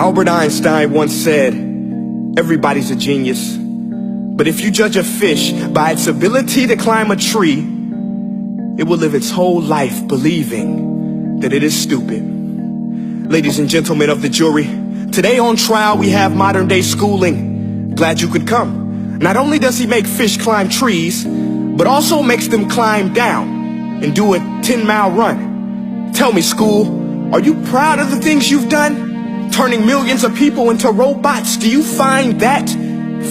Albert Einstein once said, everybody's a genius. But if you judge a fish by its ability to climb a tree, it will live its whole life believing that it is stupid. Ladies and gentlemen of the jury, today on trial we have modern day schooling. Glad you could come. Not only does he make fish climb trees, but also makes them climb down and do a 10-mile run. Tell me, school, are you proud of the things you've done? Turning millions of people into robots, do you find that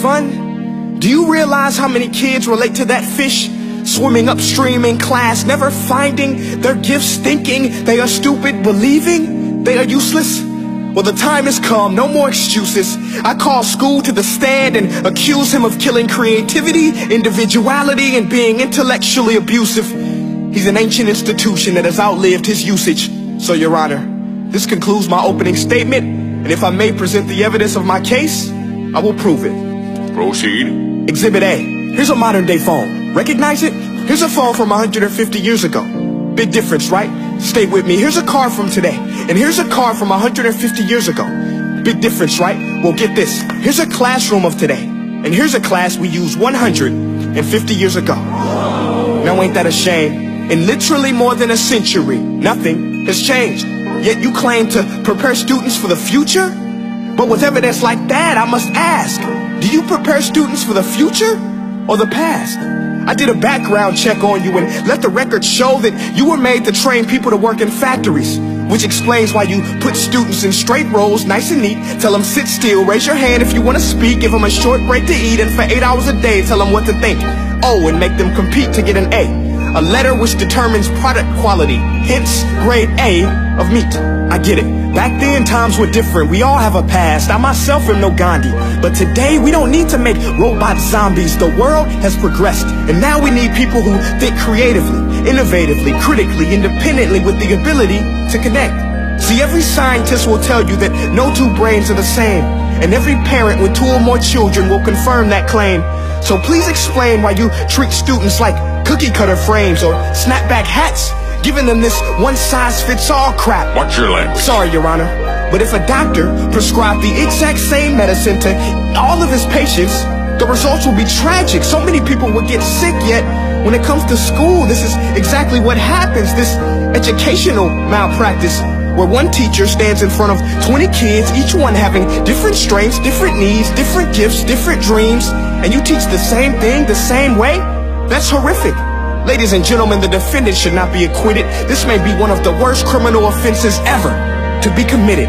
fun? Do you realize how many kids relate to that fish? Swimming upstream in class, never finding their gifts, thinking they are stupid, believing they are useless? Well, the time has come, no more excuses. I call school to the stand and accuse him of killing creativity, individuality, and being intellectually abusive. He's an ancient institution that has outlived his usage. So, Your Honor, this concludes my opening statement, and if I may present the evidence of my case, I will prove it. Proceed. Exhibit A. Here's a modern day phone. Recognize it? Here's a phone from 150 years ago. Big difference, right? Stay with me. Here's a car from today, and here's a car from 150 years ago. Big difference, right? Well, get this. Here's a classroom of today, and here's a class we used 150 years ago. Now, ain't that a shame? In literally more than a century, nothing has changed. Yet you claim to prepare students for the future? But with evidence like that, I must ask, do you prepare students for the future or the past? I did a background check on you and let the record show that you were made to train people to work in factories, which explains why you put students in straight rows, nice and neat, tell them sit still, raise your hand if you want to speak, give them a short break to eat, and for 8 hours a day tell them what to think. Oh, and make them compete to get an A letter which determines product quality, hence grade A of meat. I get it. Back then, times were different. We all have a past. I myself am no Gandhi. But today, we don't need to make robot zombies. The world has progressed. And now we need people who think creatively, innovatively, critically, independently, with the ability to connect. See, every scientist will tell you that no two brains are the same. And every parent with 2 or more children will confirm that claim. So please explain why you treat students like cookie cutter frames or snapback hats, giving them this one-size-fits-all crap. Watch your language. Sorry, Your Honor, but if a doctor prescribed the exact same medicine to all of his patients, the results will be tragic. So many people would get sick, yet when it comes to school, this is exactly what happens. This educational malpractice, where one teacher stands in front of 20 kids, each one having different strengths, different needs, different gifts, different dreams, and you teach the same thing the same way? That's horrific. Ladies and gentlemen, the defendant should not be acquitted. This may be one of the worst criminal offenses ever to be committed.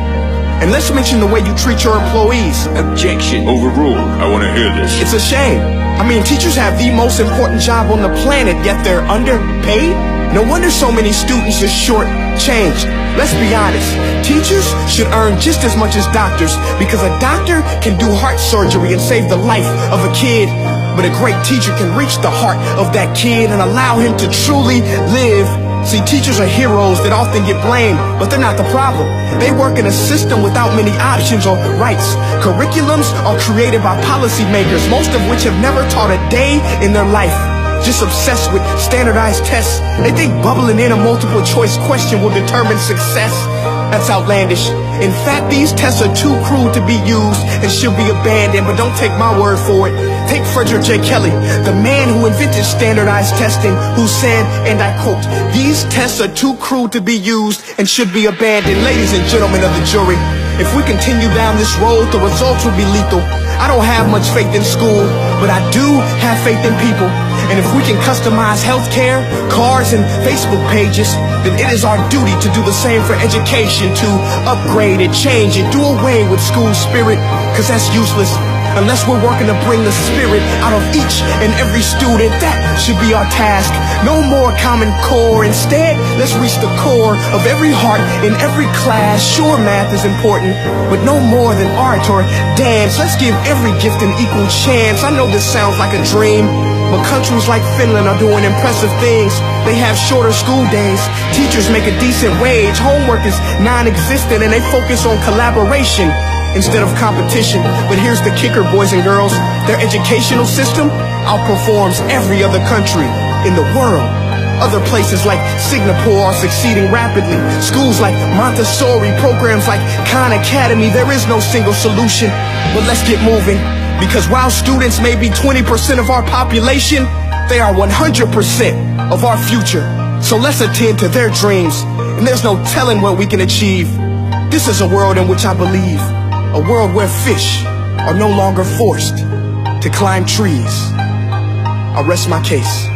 And let's mention the way you treat your employees. Objection. Overruled. I want to hear this. It's a shame. I mean, teachers have the most important job on the planet, yet they're underpaid? No wonder so many students are short-changed. Let's be honest. Teachers should earn just as much as doctors, because a doctor can do heart surgery and save the life of a kid. But a great teacher can reach the heart of that kid and allow him to truly live. See, teachers are heroes that often get blamed, but they're not the problem. They work in a system without many options or rights. Curriculums are created by policymakers, most of which have never taught a day in their life. Just obsessed with standardized tests. They think bubbling in a multiple choice question will determine success. That's outlandish. In fact, these tests are too crude to be used and should be abandoned, but don't take my word for it. Take Frederick J. Kelly, the man who invented standardized testing, who said, and I quote, "These tests are too crude to be used and should be abandoned." Ladies and gentlemen of the jury, if we continue down this road, the results will be lethal. I don't have much faith in school, but I do have faith in people. And if we can customize healthcare, cars, and Facebook pages, then it is our duty to do the same for education, to upgrade it, change it, do away with school spirit, because that's useless. Unless we're working to bring the spirit out of each and every student, that should be our task. No more Common Core. Instead, let's reach the core of every heart in every class. Sure, math is important, but no more than art or dance. Let's give every gift an equal chance. I know this sounds like a dream, but countries like Finland are doing impressive things. They have shorter school days. Teachers make a decent wage. Homework is non-existent, and they focus on collaboration instead of competition. But here's the kicker, boys and girls. Their educational system outperforms every other country in the world. Other places like Singapore are succeeding rapidly. Schools like Montessori, programs like Khan Academy. There is no single solution, but let's get moving. Because while students may be 20% of our population, they are 100% of our future. So let's attend to their dreams, and there's no telling what we can achieve. This is a world in which I believe, a world where fish are no longer forced to climb trees. I rest my case.